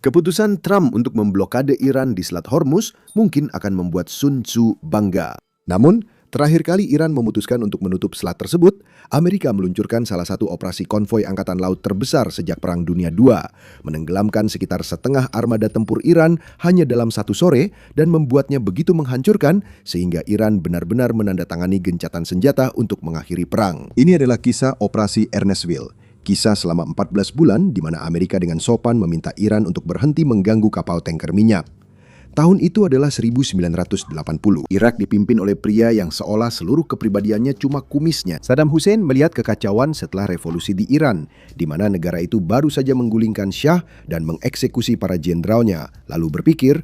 Keputusan Trump untuk memblokade Iran di Selat Hormuz mungkin akan membuat Sun Tzu bangga. Namun, terakhir kali Iran memutuskan untuk menutup selat tersebut, Amerika meluncurkan salah satu operasi konvoi angkatan laut terbesar sejak Perang Dunia II, menenggelamkan sekitar setengah armada tempur Iran hanya dalam satu sore dan membuatnya begitu menghancurkan sehingga Iran benar-benar menandatangani gencatan senjata untuk mengakhiri perang. Ini adalah kisah Operasi Earnestville. Kisah selama 14 bulan di mana Amerika dengan sopan meminta Iran untuk berhenti mengganggu kapal tanker minyak. Tahun itu adalah 1980. Irak dipimpin oleh pria yang seolah seluruh kepribadiannya cuma kumisnya. Saddam Hussein melihat kekacauan setelah revolusi di Iran, di mana negara itu baru saja menggulingkan Shah dan mengeksekusi para jenderalnya. Lalu berpikir,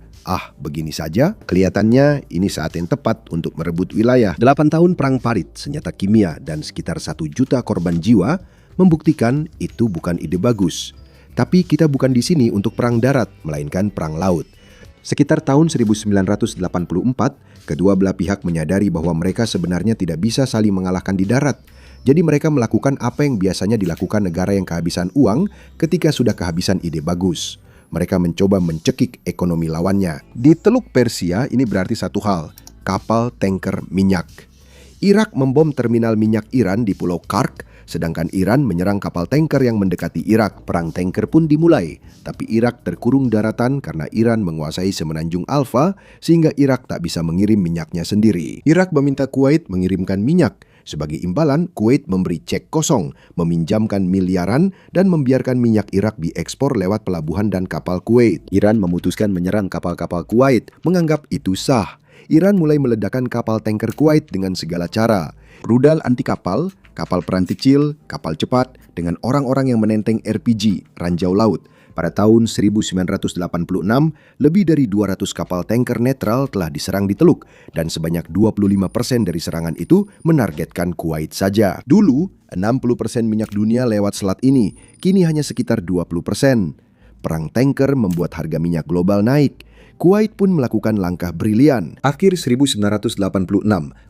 begini saja, kelihatannya ini saat yang tepat untuk merebut wilayah. 8 tahun perang parit, senjata kimia, dan sekitar 1 juta korban jiwa membuktikan itu bukan ide bagus. Tapi kita bukan di sini untuk perang darat, melainkan perang laut. Sekitar tahun 1984, kedua belah pihak menyadari bahwa mereka sebenarnya tidak bisa saling mengalahkan di darat. Jadi mereka melakukan apa yang biasanya dilakukan negara yang kehabisan uang ketika sudah kehabisan ide bagus. Mereka mencoba mencekik ekonomi lawannya. Di Teluk Persia ini berarti satu hal, kapal tanker minyak. Irak membom terminal minyak Iran di Pulau Kark, sedangkan Iran menyerang kapal tanker yang mendekati Irak. Perang tanker pun dimulai, tapi Irak terkurung daratan karena Iran menguasai semenanjung Alfa sehingga Irak tak bisa mengirim minyaknya sendiri. Irak meminta Kuwait mengirimkan minyak. Sebagai imbalan, Kuwait memberi cek kosong, meminjamkan miliaran dan membiarkan minyak Irak diekspor lewat pelabuhan dan kapal Kuwait. Iran memutuskan menyerang kapal-kapal Kuwait, menganggap itu sah. Iran mulai meledakkan kapal tanker Kuwait dengan segala cara. Rudal anti kapal, kapal perang kecil, kapal cepat, dengan orang-orang yang menenteng RPG, ranjau laut. Pada tahun 1986, lebih dari 200 kapal tanker netral telah diserang di Teluk, dan sebanyak 25% dari serangan itu menargetkan Kuwait saja. Dulu, 60% minyak dunia lewat selat ini, kini hanya sekitar 20%. Perang tanker membuat harga minyak global naik. Kuwait pun melakukan langkah brilian. Akhir 1986,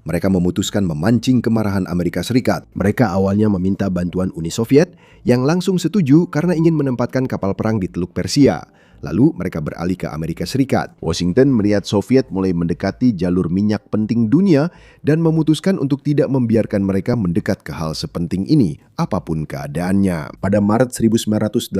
mereka memutuskan memancing kemarahan Amerika Serikat. Mereka awalnya meminta bantuan Uni Soviet yang langsung setuju karena ingin menempatkan kapal perang di Teluk Persia. Lalu mereka beralih ke Amerika Serikat. Washington melihat Soviet mulai mendekati jalur minyak penting dunia dan memutuskan untuk tidak membiarkan mereka mendekat ke hal sepenting ini, apapun keadaannya. Pada Maret 1987,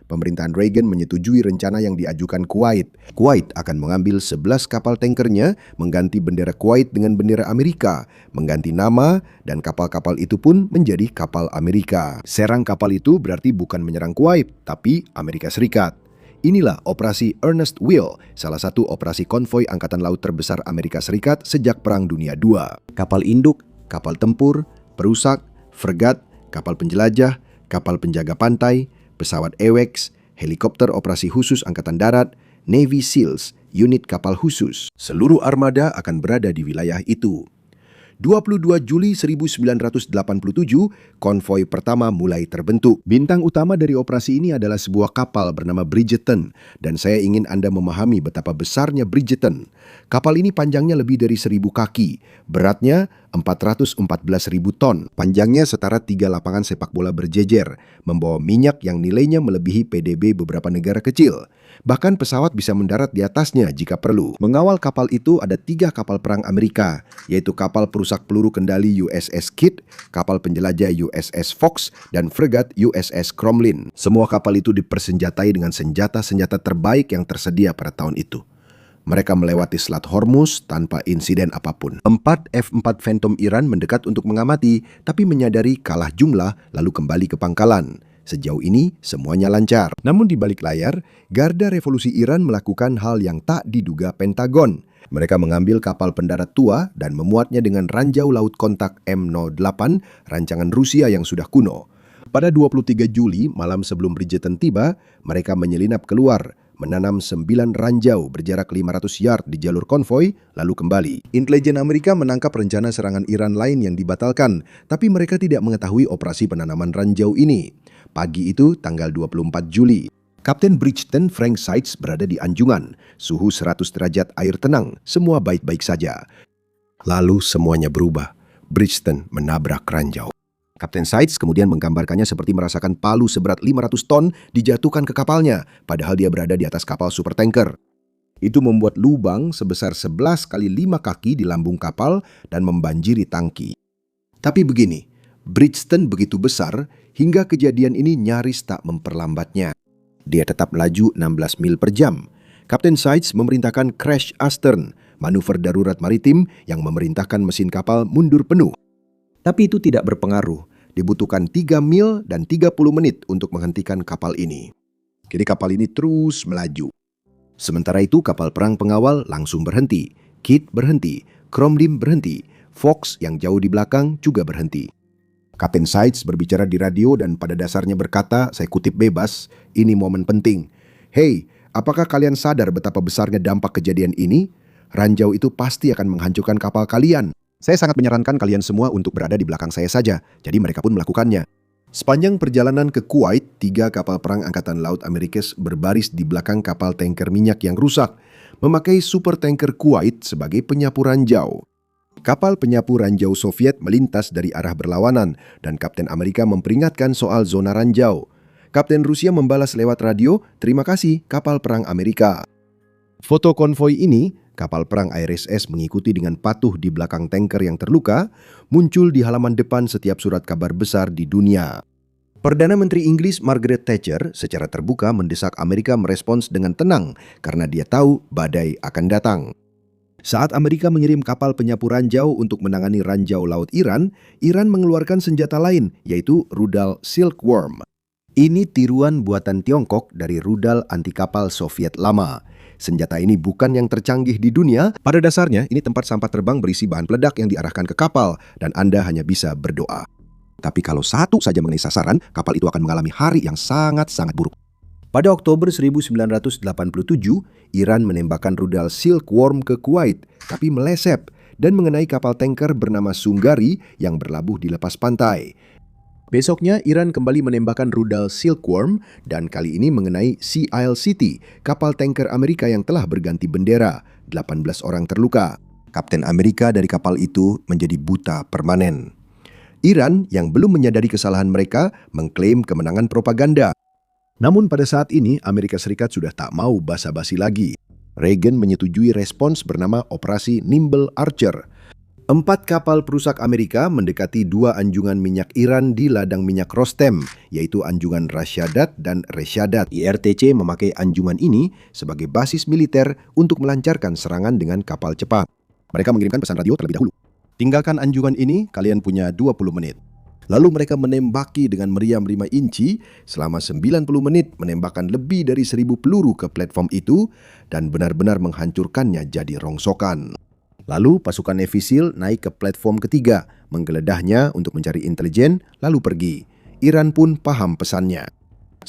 pemerintahan Reagan menyetujui rencana yang diajukan Kuwait. Kuwait akan mengambil 11 kapal tankernya, mengganti bendera Kuwait dengan bendera Amerika, mengganti nama, dan kapal-kapal itu pun menjadi kapal Amerika. Serang kapal itu berarti bukan menyerang Kuwait, tapi Amerika Serikat. Inilah Operasi Earnestville, salah satu operasi konvoi angkatan laut terbesar Amerika Serikat sejak Perang Dunia II. Kapal induk, kapal tempur, perusak, fregat, kapal penjelajah, kapal penjaga pantai, pesawat AWACS, helikopter operasi khusus Angkatan Darat, Navy SEALs, unit kapal khusus. Seluruh armada akan berada di wilayah itu. 22 Juli 1987, konvoi pertama mulai terbentuk. Bintang utama dari operasi ini adalah sebuah kapal bernama Bridgerton, dan saya ingin Anda memahami betapa besarnya Bridgerton. Kapal ini panjangnya lebih dari 1.000 kaki, beratnya 414.000 ton, panjangnya setara 3 lapangan sepak bola berjejer, membawa minyak yang nilainya melebihi PDB beberapa negara kecil. Bahkan pesawat bisa mendarat di atasnya jika perlu. Mengawal kapal itu ada 3 kapal perang Amerika, yaitu kapal perusak peluru kendali USS Kidd, kapal penjelajah USS Fox, dan fregat USS Cromlin. Semua kapal itu dipersenjatai dengan senjata-senjata terbaik yang tersedia pada tahun itu. Mereka melewati Selat Hormuz tanpa insiden apapun. 4 F-4 Phantom Iran mendekat untuk mengamati, tapi menyadari kalah jumlah lalu kembali ke pangkalan. Sejauh ini semuanya lancar. Namun di balik layar, Garda Revolusi Iran melakukan hal yang tak diduga Pentagon. Mereka mengambil kapal pendarat tua dan memuatnya dengan ranjau laut kontak M08, rancangan Rusia yang sudah kuno. Pada 23 Juli, malam sebelum Bridgerton tiba, mereka menyelinap keluar, menanam 9 ranjau berjarak 500 yard di jalur konvoi, lalu kembali. Intelijen Amerika menangkap rencana serangan Iran lain yang dibatalkan, tapi mereka tidak mengetahui operasi penanaman ranjau ini. Pagi itu, tanggal 24 Juli. Kapten Bridgerton Frank Sides berada di anjungan. Suhu 100 derajat air tenang, semua baik-baik saja. Lalu semuanya berubah. Bridgerton menabrak ranjau. Kapten Sides kemudian menggambarkannya seperti merasakan palu seberat 500 ton dijatuhkan ke kapalnya, padahal dia berada di atas kapal supertanker. Itu membuat lubang sebesar 11 kali 5 kaki di lambung kapal dan membanjiri tangki. Tapi begini, Bridgestone begitu besar hingga kejadian ini nyaris tak memperlambatnya. Dia tetap melaju 16 mil per jam. Kapten Sides memerintahkan crash astern, manuver darurat maritim yang memerintahkan mesin kapal mundur penuh. Tapi itu tidak berpengaruh. Dibutuhkan 3 mil dan 30 menit untuk menghentikan kapal ini. Kini kapal ini terus melaju. Sementara itu kapal perang pengawal langsung berhenti. Kidd berhenti, Cromlin berhenti, Fox yang jauh di belakang juga berhenti. Kapten Sides berbicara di radio dan pada dasarnya berkata, saya kutip bebas, ini momen penting. Hei, apakah kalian sadar betapa besarnya dampak kejadian ini? Ranjau itu pasti akan menghancurkan kapal kalian. Saya sangat menyarankan kalian semua untuk berada di belakang saya saja, jadi mereka pun melakukannya. Sepanjang perjalanan ke Kuwait, 3 kapal perang Angkatan Laut Amerika berbaris di belakang kapal tanker minyak yang rusak, memakai supertanker Kuwait sebagai penyapu ranjau. Kapal penyapu ranjau Soviet melintas dari arah berlawanan dan Kapten Amerika memperingatkan soal zona ranjau. Kapten Rusia membalas lewat radio, terima kasih kapal perang Amerika. Foto konvoi ini, kapal perang IRSS mengikuti dengan patuh di belakang tanker yang terluka, muncul di halaman depan setiap surat kabar besar di dunia. Perdana Menteri Inggris Margaret Thatcher secara terbuka mendesak Amerika merespons dengan tenang karena dia tahu badai akan datang. Saat Amerika mengirim kapal penyapu ranjau untuk menangani ranjau laut Iran, Iran mengeluarkan senjata lain, yaitu rudal Silkworm. Ini tiruan buatan Tiongkok dari rudal anti kapal Soviet lama. Senjata ini bukan yang tercanggih di dunia. Pada dasarnya, ini tempat sampah terbang berisi bahan peledak yang diarahkan ke kapal dan Anda hanya bisa berdoa. Tapi kalau satu saja mengenai sasaran, kapal itu akan mengalami hari yang sangat-sangat buruk. Pada Oktober 1987, Iran menembakkan rudal Silkworm ke Kuwait, tapi meleset dan mengenai kapal tanker bernama Sunggari yang berlabuh di lepas pantai. Besoknya, Iran kembali menembakkan rudal Silkworm dan kali ini mengenai Sea Isle City, kapal tanker Amerika yang telah berganti bendera. 18 orang terluka. Kapten Amerika dari kapal itu menjadi buta permanen. Iran yang belum menyadari kesalahan mereka mengklaim kemenangan propaganda. Namun pada saat ini Amerika Serikat sudah tak mau basa-basi lagi. Reagan menyetujui respons bernama Operasi Nimble Archer. 4 kapal perusak Amerika mendekati 2 anjungan minyak Iran di ladang minyak Rostem, yaitu anjungan Rashadat dan Reshadat. IRTC memakai anjungan ini sebagai basis militer untuk melancarkan serangan dengan kapal cepat. Mereka mengirimkan pesan radio terlebih dahulu. Tinggalkan anjungan ini, kalian punya 20 menit. Lalu mereka menembaki dengan meriam 5 inci selama 90 menit, menembakkan lebih dari 1000 peluru ke platform itu dan benar-benar menghancurkannya jadi rongsokan. Lalu pasukan Navy SEAL naik ke platform ketiga, menggeledahnya untuk mencari intelijen, lalu pergi. Iran pun paham pesannya.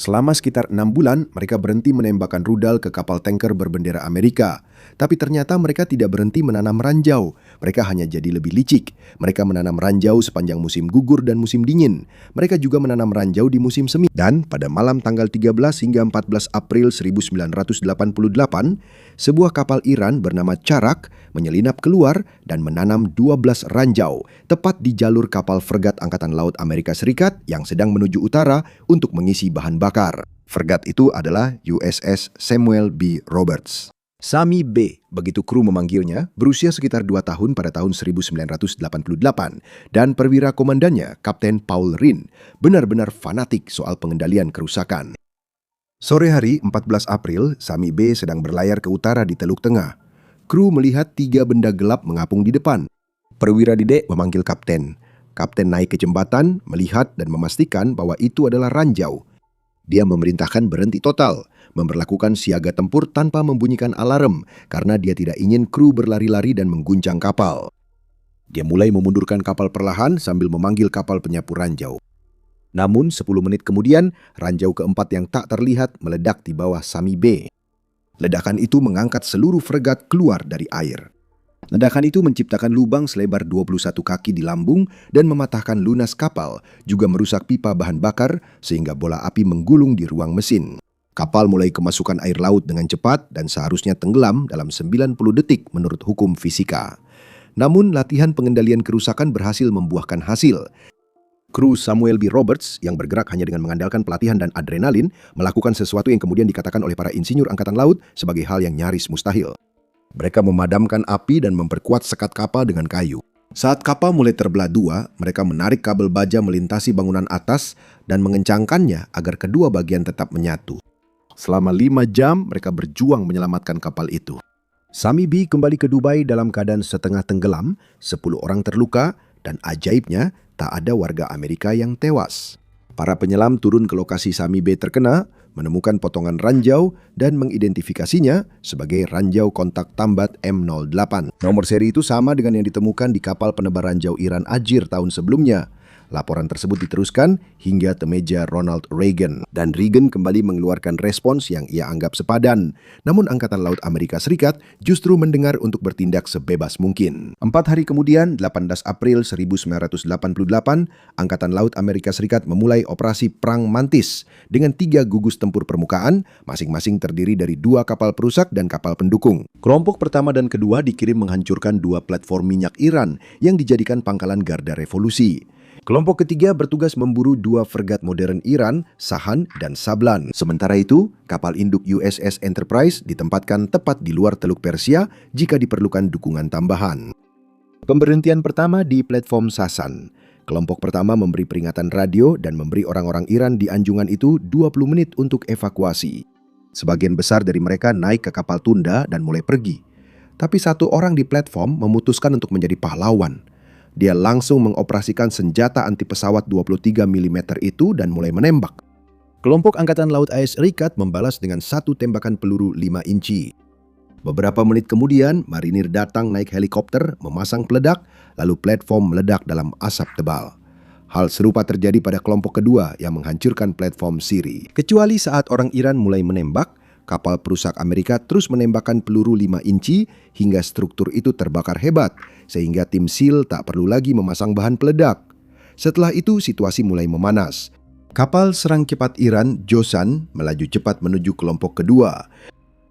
Selama sekitar 6 bulan, mereka berhenti menembakkan rudal ke kapal tanker berbendera Amerika. Tapi ternyata mereka tidak berhenti menanam ranjau. Mereka hanya jadi lebih licik. Mereka menanam ranjau sepanjang musim gugur dan musim dingin. Mereka juga menanam ranjau di musim semi. Dan pada malam tanggal 13 hingga 14 April 1988, sebuah kapal Iran bernama Charak menyelinap keluar dan menanam 12 ranjau, tepat di jalur kapal fregat Angkatan Laut Amerika Serikat yang sedang menuju utara untuk mengisi bahan bakar. Fregat itu adalah USS Samuel B. Roberts. Sami B, begitu kru memanggilnya, berusia sekitar 2 tahun pada tahun 1988 dan perwira komandannya, Kapten Paul Rhin, benar-benar fanatik soal pengendalian kerusakan. Sore hari 14 April, Sami B sedang berlayar ke utara di Teluk Tengah. Kru melihat 3 benda gelap mengapung di depan. Perwira di dek memanggil kapten. Kapten naik ke jembatan, melihat dan memastikan bahwa itu adalah ranjau. Dia memerintahkan berhenti total, memberlakukan siaga tempur tanpa membunyikan alarm karena dia tidak ingin kru berlari-lari dan mengguncang kapal. Dia mulai memundurkan kapal perlahan sambil memanggil kapal penyapu ranjau. Namun 10 menit kemudian, ranjau keempat yang tak terlihat meledak di bawah Sami B. Ledakan itu mengangkat seluruh fregat keluar dari air. Ledakan itu menciptakan lubang selebar 21 kaki di lambung dan mematahkan lunas kapal, juga merusak pipa bahan bakar sehingga bola api menggulung di ruang mesin. Kapal mulai kemasukan air laut dengan cepat dan seharusnya tenggelam dalam 90 detik menurut hukum fisika. Namun latihan pengendalian kerusakan berhasil membuahkan hasil. Kru Samuel B. Roberts yang bergerak hanya dengan mengandalkan pelatihan dan adrenalin melakukan sesuatu yang kemudian dikatakan oleh para insinyur angkatan laut sebagai hal yang nyaris mustahil. Mereka memadamkan api dan memperkuat sekat kapal dengan kayu. Saat kapal mulai terbelah dua, mereka menarik kabel baja melintasi bangunan atas dan mengencangkannya agar kedua bagian tetap menyatu. Selama 5 jam, mereka berjuang menyelamatkan kapal itu. Sami B kembali ke Dubai dalam keadaan setengah tenggelam, 10 orang terluka, dan ajaibnya, tak ada warga Amerika yang tewas. Para penyelam turun ke lokasi Sami B terkena, menemukan potongan ranjau dan mengidentifikasinya sebagai ranjau kontak tambat M08. Nomor seri itu sama dengan yang ditemukan di kapal penebar ranjau Iran Ajir tahun sebelumnya. Laporan tersebut diteruskan hingga ke meja Ronald Reagan, dan Reagan kembali mengeluarkan respons yang ia anggap sepadan. Namun Angkatan Laut Amerika Serikat justru mendengar untuk bertindak sebebas mungkin. 4 hari kemudian, 18 April 1988, Angkatan Laut Amerika Serikat memulai operasi Perang Mantis dengan 3 gugus tempur permukaan, masing-masing terdiri dari 2 kapal perusak dan kapal pendukung. Kelompok pertama dan kedua dikirim menghancurkan 2 platform minyak Iran yang dijadikan pangkalan Garda Revolusi. Kelompok ketiga bertugas memburu 2 fregat modern Iran, Sahan dan Sablan. Sementara itu, kapal induk USS Enterprise ditempatkan tepat di luar Teluk Persia jika diperlukan dukungan tambahan. Pemberhentian pertama di platform Sasan. Kelompok pertama memberi peringatan radio dan memberi orang-orang Iran di anjungan itu 20 menit untuk evakuasi. Sebagian besar dari mereka naik ke kapal tunda dan mulai pergi. Tapi 1 orang di platform memutuskan untuk menjadi pahlawan. Dia langsung mengoperasikan senjata anti pesawat 23 mm itu dan mulai menembak. Kelompok Angkatan Laut AS Serikat membalas dengan 1 tembakan peluru 5 inci. Beberapa menit kemudian, marinir datang naik helikopter, memasang peledak, lalu platform meledak dalam asap tebal. Hal serupa terjadi pada kelompok kedua yang menghancurkan platform Siri. Kecuali saat orang Iran mulai menembak, kapal perusak Amerika terus menembakkan peluru 5 inci hingga struktur itu terbakar hebat, sehingga tim SEAL tak perlu lagi memasang bahan peledak. Setelah itu situasi mulai memanas. Kapal serang cepat Iran, Josan, melaju cepat menuju kelompok kedua.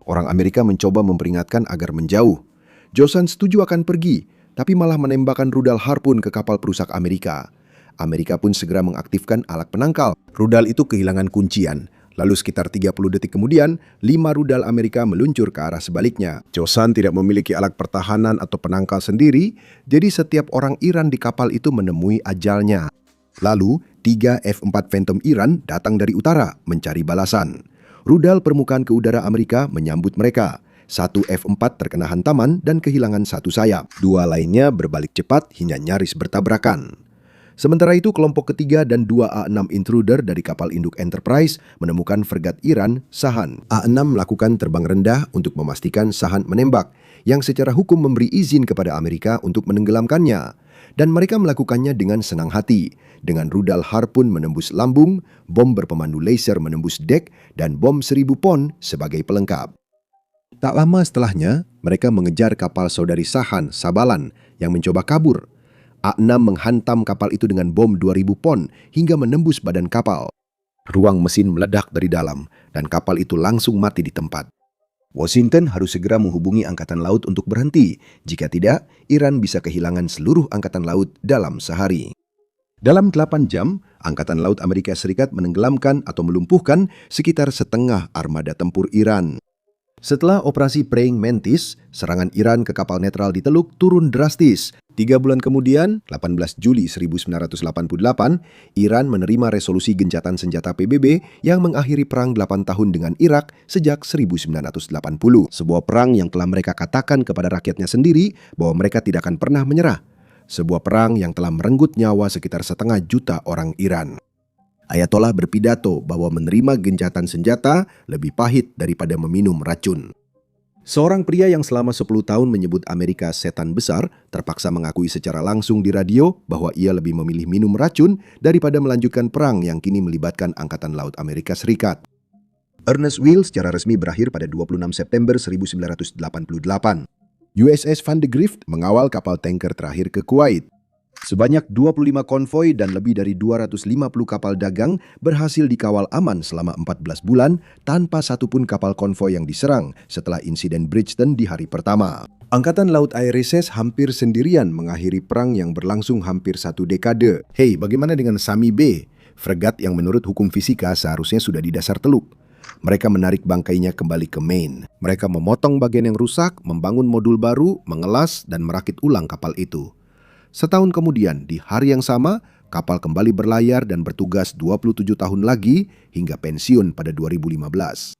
Orang Amerika mencoba memperingatkan agar menjauh. Josan setuju akan pergi, tapi malah menembakkan rudal harpun ke kapal perusak Amerika. Amerika pun segera mengaktifkan alat penangkal. Rudal itu kehilangan kuncian. Lalu sekitar 30 detik kemudian, 5 rudal Amerika meluncur ke arah sebaliknya. Josan tidak memiliki alat pertahanan atau penangkal sendiri, jadi setiap orang Iran di kapal itu menemui ajalnya. Lalu, 3 F-4 Phantom Iran datang dari utara mencari balasan. Rudal permukaan ke udara Amerika menyambut mereka. 1 F-4 terkena hantaman dan kehilangan 1 sayap. 2 lainnya berbalik cepat hingga nyaris bertabrakan. Sementara itu, kelompok ketiga dan 2 A-6 intruder dari kapal induk Enterprise menemukan fregat Iran, Sahan. A-6 melakukan terbang rendah untuk memastikan Sahan menembak, yang secara hukum memberi izin kepada Amerika untuk menenggelamkannya. Dan mereka melakukannya dengan senang hati, dengan rudal harpun menembus lambung, bom berpemandu laser menembus dek, dan bom 1000 pon sebagai pelengkap. Tak lama setelahnya, mereka mengejar kapal saudari Sahan, Sabalan, yang mencoba kabur. A-6 menghantam kapal itu dengan bom 2000 pon hingga menembus badan kapal. Ruang mesin meledak dari dalam dan kapal itu langsung mati di tempat. Washington harus segera menghubungi Angkatan Laut untuk berhenti. Jika tidak, Iran bisa kehilangan seluruh Angkatan Laut dalam sehari. Dalam 8 jam, Angkatan Laut Amerika Serikat menenggelamkan atau melumpuhkan sekitar setengah armada tempur Iran. Setelah operasi Praying Mantis, serangan Iran ke kapal netral di Teluk turun drastis. 3 bulan kemudian, 18 Juli 1988, Iran menerima resolusi gencatan senjata PBB yang mengakhiri perang 8 tahun dengan Irak sejak 1980. Sebuah perang yang telah mereka katakan kepada rakyatnya sendiri bahwa mereka tidak akan pernah menyerah. Sebuah perang yang telah merenggut nyawa sekitar 500 juta orang Iran. Ayatollah berpidato bahwa menerima gencatan senjata lebih pahit daripada meminum racun. Seorang pria yang selama 10 tahun menyebut Amerika setan besar terpaksa mengakui secara langsung di radio bahwa ia lebih memilih minum racun daripada melanjutkan perang yang kini melibatkan Angkatan Laut Amerika Serikat. Ernest Will secara resmi berakhir pada 26 September 1988. USS Van de Grift mengawal kapal tanker terakhir ke Kuwait. Sebanyak 25 konvoi dan lebih dari 250 kapal dagang berhasil dikawal aman selama 14 bulan tanpa satupun kapal konvoi yang diserang setelah insiden Bridgeton di hari pertama. Angkatan Laut IRSS hampir sendirian mengakhiri perang yang berlangsung hampir 1 dekade. Hei, bagaimana dengan Sami B, fregat yang menurut hukum fisika seharusnya sudah di dasar teluk? Mereka menarik bangkainya kembali ke Maine. Mereka memotong bagian yang rusak, membangun modul baru, mengelas, dan merakit ulang kapal itu. Setahun kemudian, di hari yang sama, kapal kembali berlayar dan bertugas 27 tahun lagi hingga pensiun pada 2015.